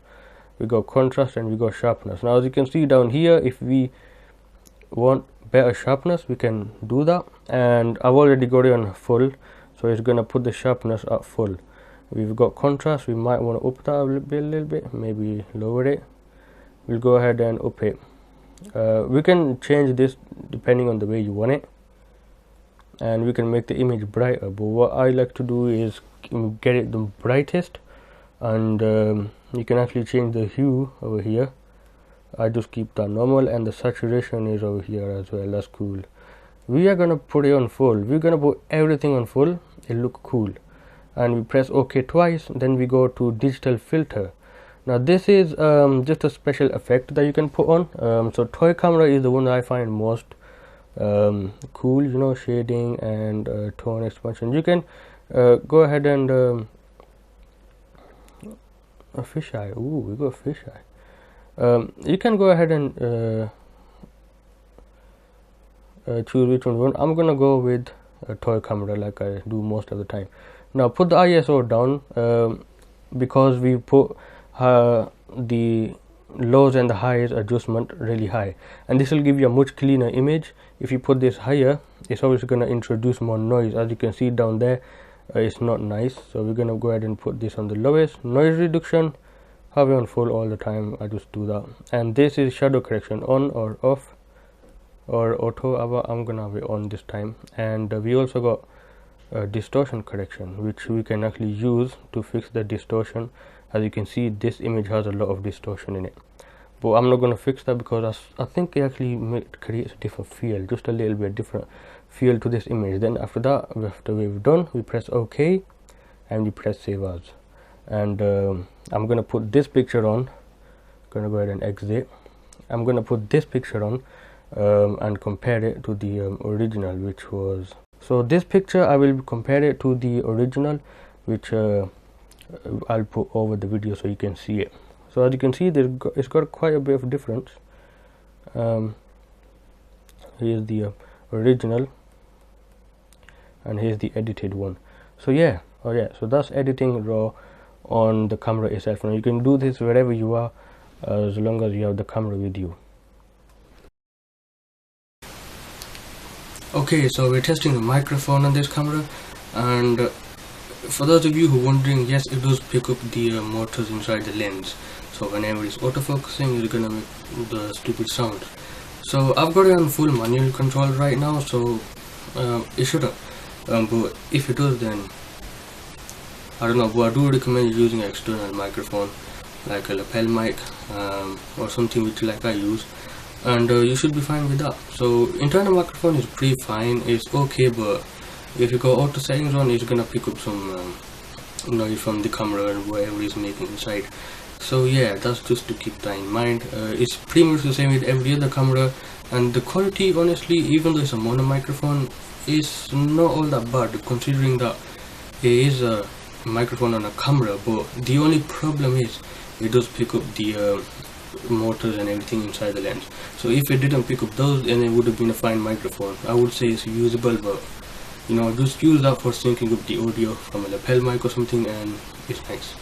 Speaker 1: We got contrast and we got sharpness. Now as you can see down here, if we want better sharpness, we can do that, and I've already got it on full, so it's going to put the sharpness at full. We've got contrast. We might want to up that a little bit, maybe lower it. We'll go ahead and up it. We can change this depending on the way you want it, and we can make the image brighter, but what I like to do is get it the brightest, and you can actually change the hue over here. I just keep that normal, and the saturation is over here as well. That's cool. We are gonna put it on full. We're gonna put everything on full. It look cool, and we press OK twice. Then we go to digital filter. Now this is just a special effect that you can put on. So toy camera is the one that I find most cool, you know, shading and tone expansion. You can go ahead and a fisheye. Ooh, we got fisheye. You can go ahead and choose which one you want. I'm gonna go with a toy camera like I do most of the time. Now put the ISO down, because we put the lows and the highs adjustment really high, and this will give you a much cleaner image. If you put this higher, it's obviously going to introduce more noise. As you can see down there, it's not nice, so we're going to go ahead and put this on the lowest. Noise reduction, have it on full all the time. I just do that. And this is shadow correction, on or off or auto. I'm gonna have it on this time. And we also got distortion correction, which we can actually use to fix the distortion. As you can see, this image has a lot of distortion in it. but I'm not going to fix that because I think it actually creates a different feel, just a little bit different feel to this image. Then after that, after we've done, we press OK and we press save as. And I'm going to put this picture on. Going to go ahead and exit. I'm going to put this picture on and compare it to the original, which was, so this picture I will compare it to the original, which I'll put over the video so you can see it. So as you can see, it's got quite a bit of difference. Here's the original and here's the edited one. So yeah, so that's editing raw on the camera itself. Now you can do this wherever you are, as long as you have the camera with you. Okay, so we're testing the microphone on this camera, and for those of you who are wondering, yes, it does pick up the motors inside the lens. So whenever it's autofocusing, it's gonna make the stupid sound. So I've got it on full manual control right now, so it shouldn't. But if it does, then I don't know. But I do recommend using an external microphone, like a lapel mic or something which like I use, and you should be fine with that. So internal microphone is pretty fine, it's okay, but if you go auto settings on, it's gonna pick up some noise from the camera and whatever is making inside. So yeah, that's just to keep that in mind. It's pretty much the same with every other camera, and the quality, honestly, even though it's a mono microphone, is not all that bad, considering that it is a microphone on a camera. But the only problem is it does pick up the motors and everything inside the lens. So if it didn't pick up those, then it would have been a fine microphone. I would say it's usable, but you know, just use that for syncing up the audio from a lapel mic or something, and it's nice.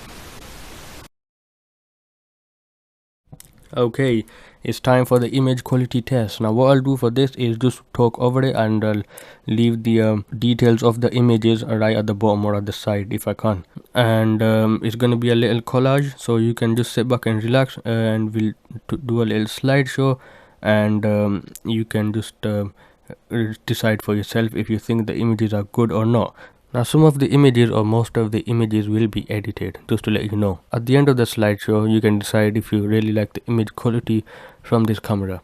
Speaker 1: Okay, it's time for the image quality test. Now what I'll do for this is just talk over it, and I'll leave the details of the images right at the bottom or at the side if I can. And it's going to be a little collage, so you can just sit back and relax, and we'll do a little slideshow, and you can just decide for yourself if you think the images are good or not. Now some of the images or most of the images will be edited, just to let you know. At the end of the slideshow, you can decide if you really like the image quality from this camera.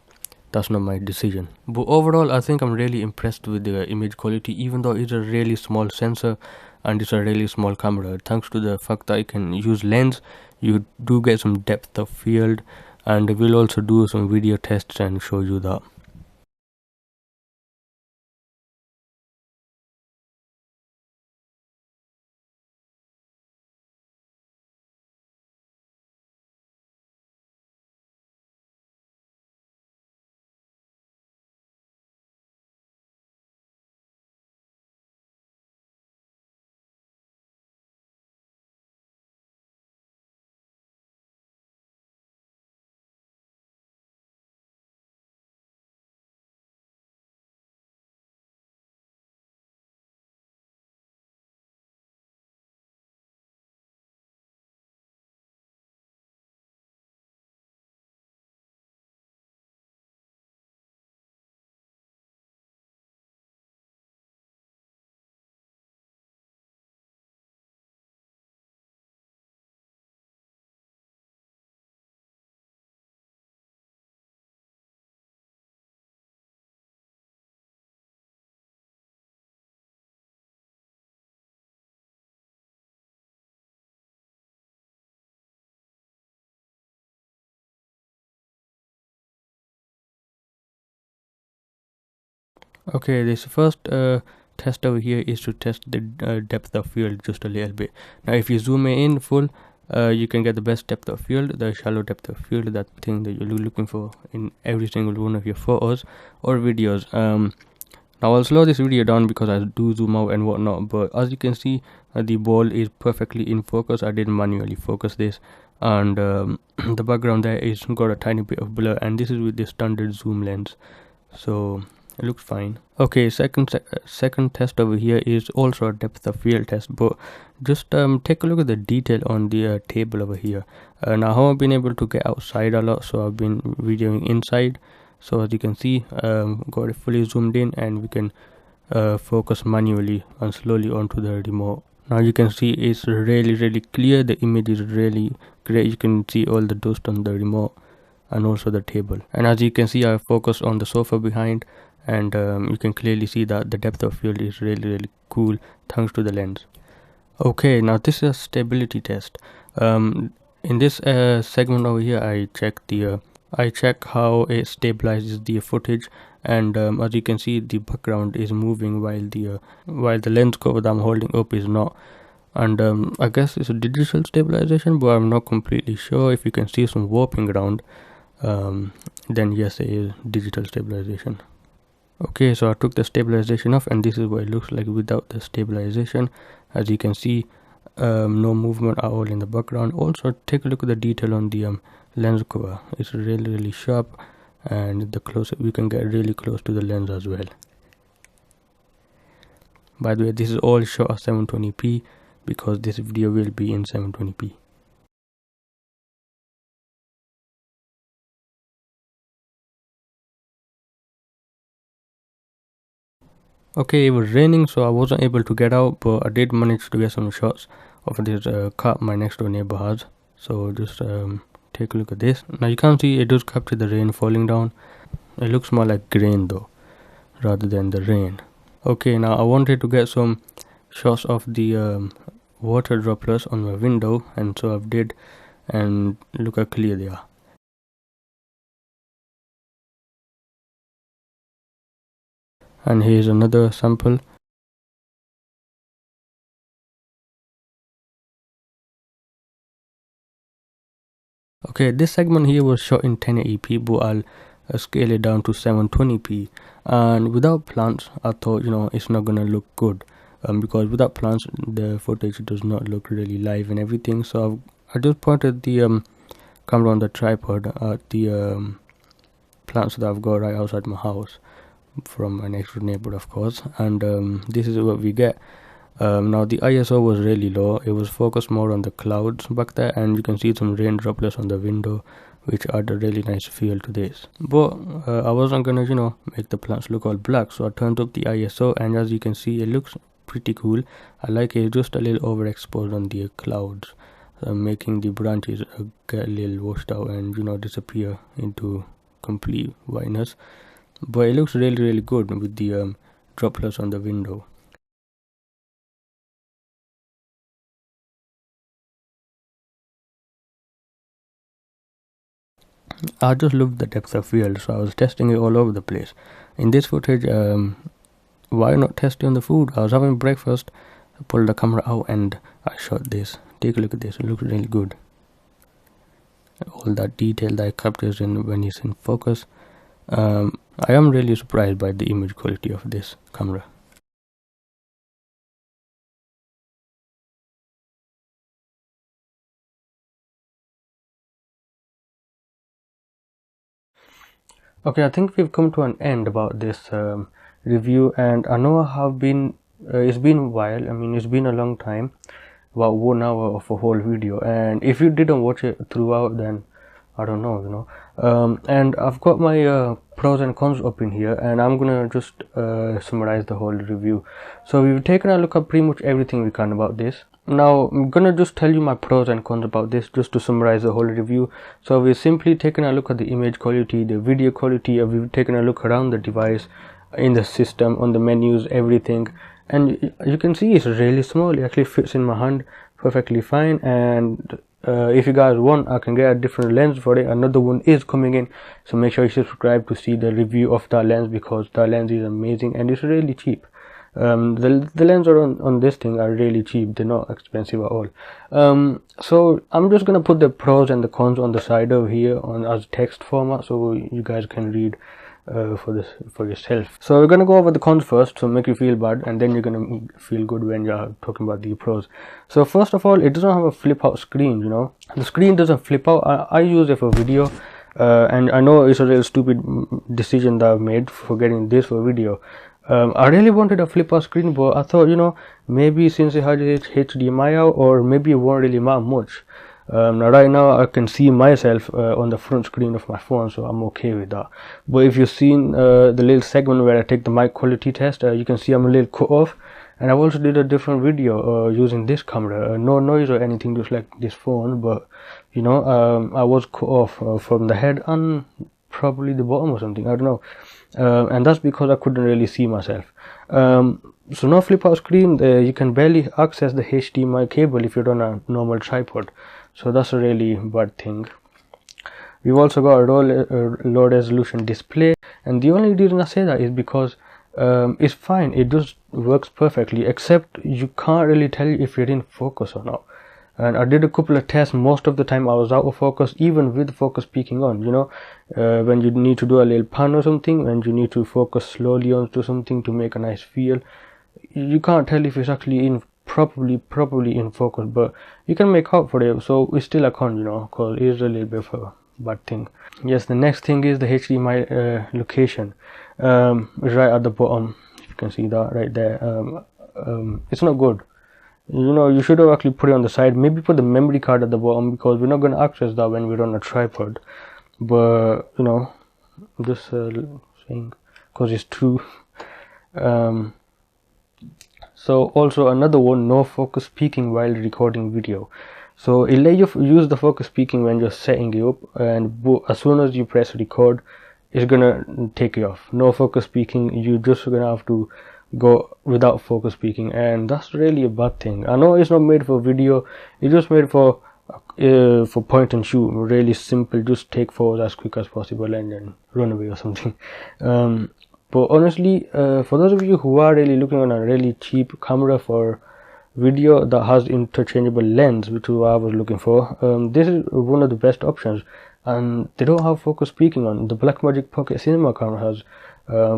Speaker 1: That's not my decision. But overall, I think I'm really impressed with the image quality, even though it's a really small sensor and it's a really small camera. Thanks to the fact that I can use lens, you do get some depth of field, and we'll also do some video tests and show you that. Okay, this first test over here is to test the depth of field just a little bit. Now if you zoom in full, you can get the best depth of field, the shallow depth of field, that thing that you're looking for in every single one of your photos or videos. Now I'll slow this video down because I do zoom out and whatnot, but as you can see, the ball is perfectly in focus. I didn't manually focus this, and the background there is got a tiny bit of blur, and this is with the standard zoom lens, so it looks fine. Okay, second test over here is also a depth of field test, but just take a look at the detail on the table over here. Now how I've been able to get outside a lot, so I've been videoing inside. So as you can see, got it fully zoomed in, and we can focus manually and slowly onto the remote. Now you can see it's really clear. The image is really great. You can see all the dust on the remote, and also the table. And as you can see, I focused on the sofa behind, and you can clearly see that the depth of field is really cool thanks to the lens. Okay, now this is a stability test. In this segment over here, I check how it stabilizes the footage, and as you can see, the background is moving while the lens cover that I'm holding up is not. And I guess it's a digital stabilization, but I'm not completely sure. If you can see some warping around, then yes, it is digital stabilization. Okay, so I took the stabilization off, and this is what it looks like without the stabilization. As you can see, no movement at all in the background. Also, take a look at the detail on the lens cover. It's really sharp, and the closer we can get really close to the lens as well. By the way, this is all shot at 720p because this video will be in 720p. Okay, it was raining, so I wasn't able to get out, but I did manage to get some shots of this car my next door neighbor has. So just take a look at this. Now you can see it does capture the rain falling down. It looks more like grain though, rather than the rain. Okay, now I wanted to get some shots of the water droplets on my window, and so I did, and look how clear they are. And here's another sample. Okay, this segment here was shot in 1080p, but I'll scale it down to 720p. And without plants, I thought, it's not gonna look good, because without plants the footage does not look really live and everything. So I just pointed the camera on the tripod at the plants that I've got right outside my house from my next door neighbor, of course, and this is what we get. Now the ISO was really low. It was focused more on the clouds back there, and you can see some rain droplets on the window, which add a really nice feel to this. But I wasn't gonna make the plants look all black, so I turned up the ISO, and as you can see, it looks pretty cool. I like it just a little overexposed on the clouds, making the branches get a little washed out and disappear into complete whiteness. But it looks really good with the droplets on the window. I just loved the depth of field, so I was testing it all over the place. In this footage, why not test it on the food? I was having breakfast, I pulled the camera out and I shot this. Take a look at this, it looks really good. All that detail that it captures in when it's in focus. I am really surprised by the image quality of this camera. Okay, I think we've come to an end about this review, and I know I have been it's been a while. I mean, it's been a long time, about 1 hour of a whole video, and if you didn't watch it throughout, then I don't know, and I've got my pros and cons up in here, and I'm gonna just summarize the whole review. So we've taken a look at pretty much everything we can about this. Now I'm gonna just tell you my pros and cons about this, just to summarize the whole review. So we've simply taken a look at the image quality, the video quality, we've taken a look around the device, in the system, on the menus, everything, and you can see it's really small. It actually fits in my hand perfectly fine, and if you guys want, I can get a different lens for it. Another one is coming in, so make sure you subscribe to see the review of that lens, because that lens is amazing and it's really cheap. The lenses on this thing are really cheap, they're not expensive at all. So I'm just gonna put the pros and the cons on the side over here as text format, so you guys can read for yourself. So we're gonna go over the cons first, so make you feel bad, and then you're gonna feel good when you're talking about the pros. So first of all, it doesn't have a flip out screen. The screen doesn't flip out. I use it for video, and I know it's a real stupid decision that I've made for getting this for video. I really wanted a flip out screen, but I thought, maybe since it had HDMI out, or maybe it won't really matter much. Now right now I can see myself on the front screen of my phone, so I'm okay with that. But if you've seen the little segment where I take the mic quality test, you can see I'm a little cut off, And I also did a different video using this camera, no noise or anything, just like this phone, but you know, I was cut off from the head and probably the bottom or something, I don't know, and that's because I couldn't really see myself. So no flip out screen, you can barely access the HDMI cable if you're on a normal tripod, so that's a really bad thing. We've also got a low resolution display, and the only reason I say that is because it's fine, it just works perfectly, except you can't really tell if you're in focus or not. And I did a couple of tests. Most of the time I was out of focus, even with focus peaking on, you know, when you need to do a little pan or something and you need to focus slowly onto something to make a nice feel, you can't tell if it's actually in properly in focus, but you can make out for it. So it's still a con, you know, because it is a little bit of a bad thing. Yes, the next thing is the HDMI location. Right at the bottom, if you can see that right there. It's not good. You know, you should have actually put it on the side, maybe put the memory card at the bottom, because we're not going to access that when we're on a tripod. But you know, just saying because it's true. So also another one, no focus peaking while recording video. So it let you use the focus peaking when you're setting it up, and as soon as you press record, it's gonna take it off. No focus peaking, you just gonna have to go without focus peaking, and that's really a bad thing. I know it's not made for video, it's just made for point and shoot, really simple, just take photos as quick as possible and then run away or something. But honestly, for those of you who are really looking on a really cheap camera for video that has interchangeable lens, which is what I was looking for, this is one of the best options, and they don't have focus peaking on. The Blackmagic Pocket Cinema camera has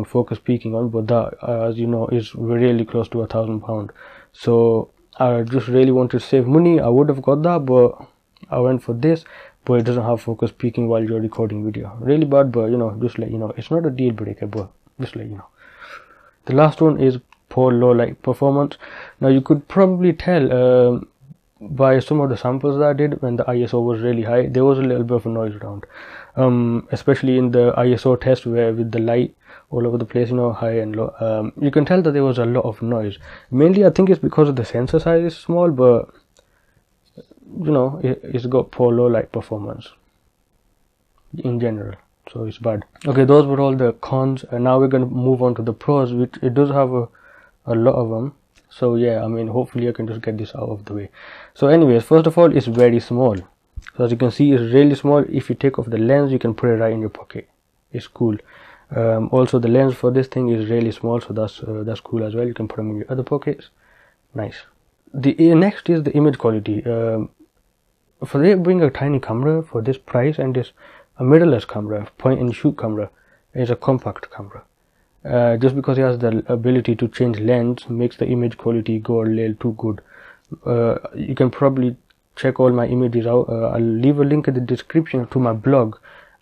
Speaker 1: focus peaking on, but that, as you know, is really close to £1,000. So I just really wanted to save money. I would have got that, but I went for this, but it doesn't have focus peaking while you're recording video. Really bad, but you know, just let you know, it's not a deal breaker, but just let you know. The last one is poor low light performance. Now you could probably tell by some of the samples that I did, when the ISO was really high, there was a little bit of a noise around, especially in the ISO test where with the light all over the place, you know, high and low, you can tell that there was a lot of noise. Mainly I think it's because of the sensor size is small, but you know, it's got poor low light performance in general, so it's bad. Okay, those were all the cons, and now we're going to move on to the pros, which it does have a lot of them. So yeah, I mean, hopefully I can just get this out of the way. So anyways, first of all, it's very small. So as you can see, it's really small. If you take off the lens, you can put it right in your pocket. It's cool. Also the lens for this thing is really small, so that's cool as well. You can put them in your other pockets. Nice. The next is the image quality. For they bring a tiny camera for this price, and this a mirrorless camera, point and shoot camera, is a compact camera. Just because it has the ability to change lens makes the image quality go a little too good. You can probably check all my images out. I'll leave a link in the description to my blog,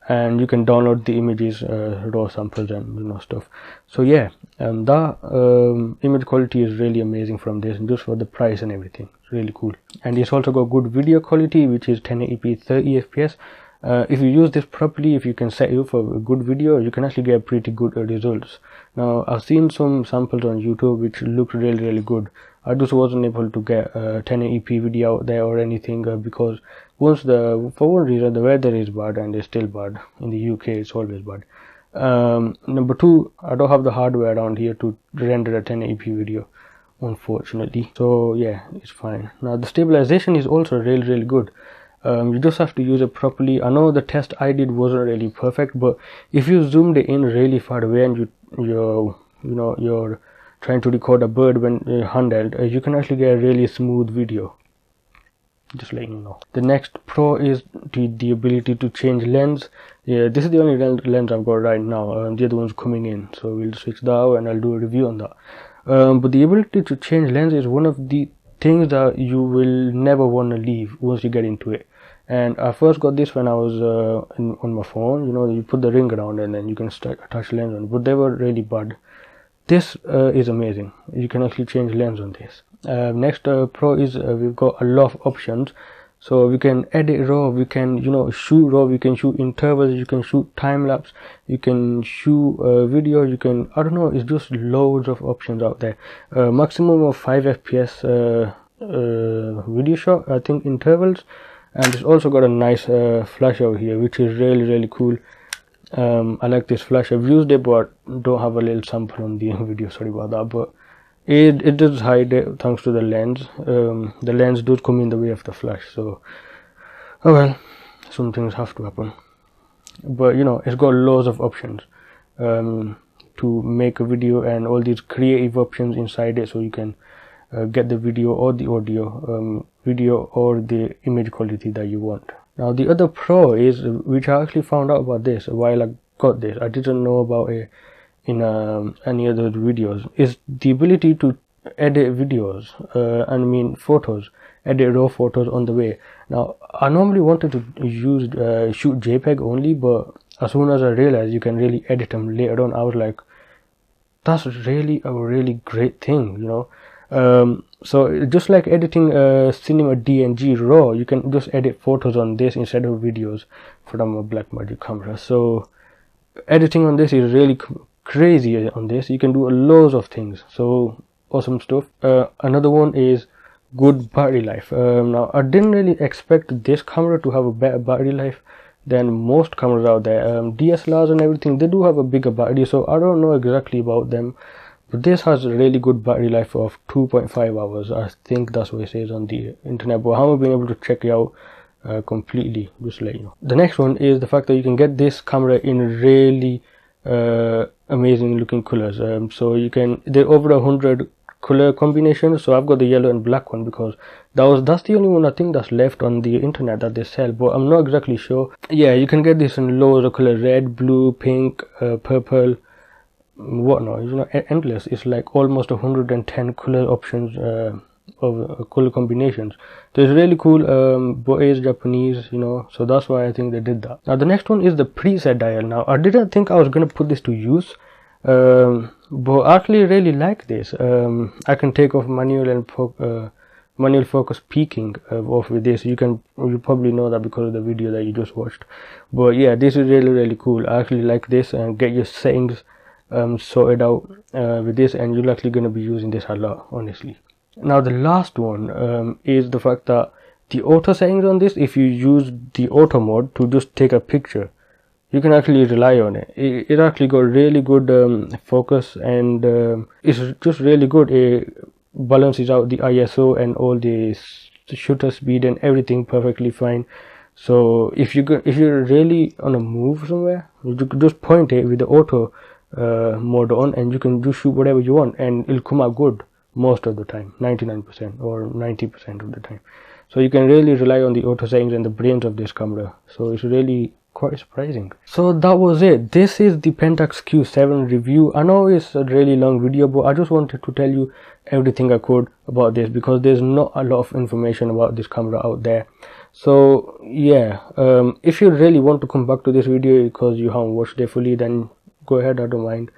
Speaker 1: and you can download the images, raw samples and you know stuff. So yeah, that image quality is really amazing from this, just for the price and everything. It's really cool. And it's also got good video quality, which is 1080p 30 fps. If you use this properly, if you can set it up for a good video, you can actually get pretty good results. Now I've seen some samples on YouTube which look really good. I just wasn't able to get a 1080p video out there or anything, because for one reason the weather is bad, and it's still bad in the UK. It's always bad. Number two, I don't have the hardware around here to render a 1080p video, unfortunately. So yeah, it's fine. Now the stabilization is also really good. You just have to use it properly. I know the test I did wasn't really perfect, but if you zoomed it in really far away and you're trying to record a bird when handheld, you can actually get a really smooth video. Just letting you know. The next pro is the ability to change lens. Yeah, this is the only lens I've got right now. The other one's coming in, so we'll switch that out and I'll do a review on that. But the ability to change lens is one of the things that you will never want to leave once you get into it. And I first got this when I was on my phone. You know, you put the ring around and then you can attach the lens on, but they were really bad. This is amazing. You can actually change lens on this. Next pro is we've got a lot of options. So we can edit raw, we can, you know, shoot raw, we can shoot intervals, you can shoot time lapse, you can shoot video, you can, I don't know, it's just loads of options out there. Maximum of 5 fps video shot, I think, intervals. And it's also got a nice flash out here, which is really cool. I like this flash. I've used it but don't have a little sample on the video, sorry about that, but it does hide it thanks to the lens. The lens does come in the way of the flash, so oh well, some things have to happen. But you know, it's got loads of options to make a video, and all these creative options inside it, so you can get the video or the audio, video or the image quality that you want. Now the other pro is, which I actually found out about this while I got this, I didn't know about it in any other videos, is the ability to edit videos, I mean photos, edit raw photos on the way. Now I normally wanted to use shoot JPEG only, but as soon as I realized you can really edit them later on, I was like, that's really a really great thing, you know. So just like editing cinema DNG raw, you can just edit photos on this instead of videos from a Blackmagic camera. So editing on this is really crazy. On this you can do loads of things, so awesome stuff. Another one is good battery life. Now I didn't really expect this camera to have a better battery life than most cameras out there. DSLRs and everything, they do have a bigger battery, so I don't know exactly about them, but this has a really good battery life of 2.5 hours. I think that's what it says on the internet, but I haven't been able to check it out completely, just to let you know. The next one is the fact that you can get this camera in really amazing looking colors. So you can, there are over 100 color combinations. So I've got the yellow and black one because that's the only one I think that's left on the internet that they sell, but I'm not exactly sure. Yeah, you can get this in loads of color: red, blue, pink, purple, whatnot, you know, endless. It's like almost 110 color options of color combinations. So it's really cool, but it's Japanese, you know, so that's why I think they did that. Now the next one is the preset dial. Now I didn't think I was gonna put this to use, but I actually really like this. I can take off manual and manual focus peaking off with this. You probably know that because of the video that you just watched, but yeah, this is really cool. I actually like this, and get your settings sorted out with this, and you're actually going to be using this a lot, honestly. Now the last one is the fact that the auto settings on this, if you use the auto mode to just take a picture, you can actually rely on it. It actually got really good focus, and it's just really good. It balances out the ISO and all the shutter speed and everything perfectly fine. So if you're really on a move somewhere, you could just point it with the auto mode on, and you can just shoot whatever you want, and it'll come out good most of the time, 99% or 90% of the time. So you can really rely on the auto settings and the brains of this camera, so it's really quite surprising. So that was it. This is the Pentax Q7 review. I know it's a really long video, but I just wanted to tell you everything I could about this, because there's not a lot of information about this camera out there. So yeah, if you really want to come back to this video because you haven't watched it fully, then go ahead, I don't mind,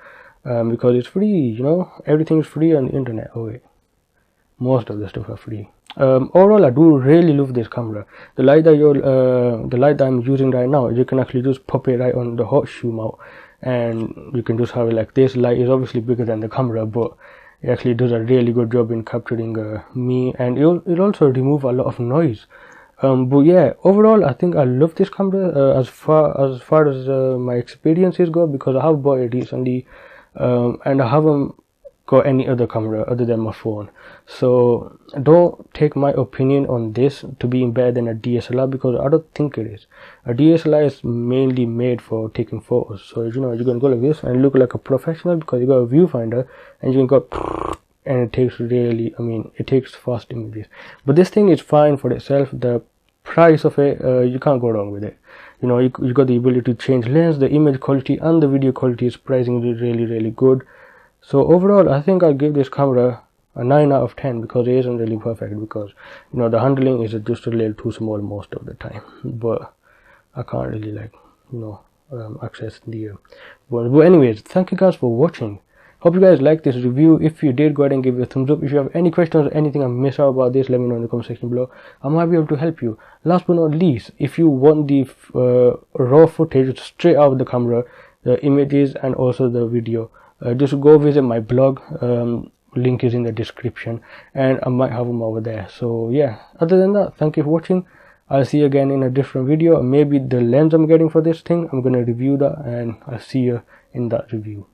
Speaker 1: because it's free, you know, everything is free on the internet. Oh wait, most of the stuff are free. Overall, I do really love this camera. The light that I'm using right now, you can actually just pop it right on the horseshoe mount, and you can just have it like this. Light is obviously bigger than the camera, but it actually does a really good job in capturing me, and it also remove a lot of noise. But yeah, overall I think I love this camera as far as my experiences go, because I have bought it recently, and I haven't got any other camera other than my phone. So don't take my opinion on this to being better than a DSLR, because I don't think it is. A DSLR is mainly made for taking photos, so you know, you're gonna go like this and look like a professional because you got a viewfinder, and you can go and it takes really, I mean, it takes fast images. But this thing is fine for itself. The price of it, you can't go wrong with it. You know, you got the ability to change lens, the image quality and the video quality is surprisingly really good. So overall, I think I'll give this camera a 9 out of 10, because it isn't really perfect, because you know, the handling is just a little too small most of the time, but I can't really, like, you know, access the but anyways, thank you guys for watching. Hope you guys liked this review. If you did, go ahead and give it a thumbs up. If you have any questions or anything I missed out about this, let me know in the comment section below. I might be able to help you. Last but not least, if you want the raw footage straight out of the camera, the images and also the video, just go visit my blog. Link is in the description, and I might have them over there. So yeah, other than that, thank you for watching. I'll see you again in a different video. Maybe the lens I'm getting for this thing, I'm gonna review that, and I'll see you in that review.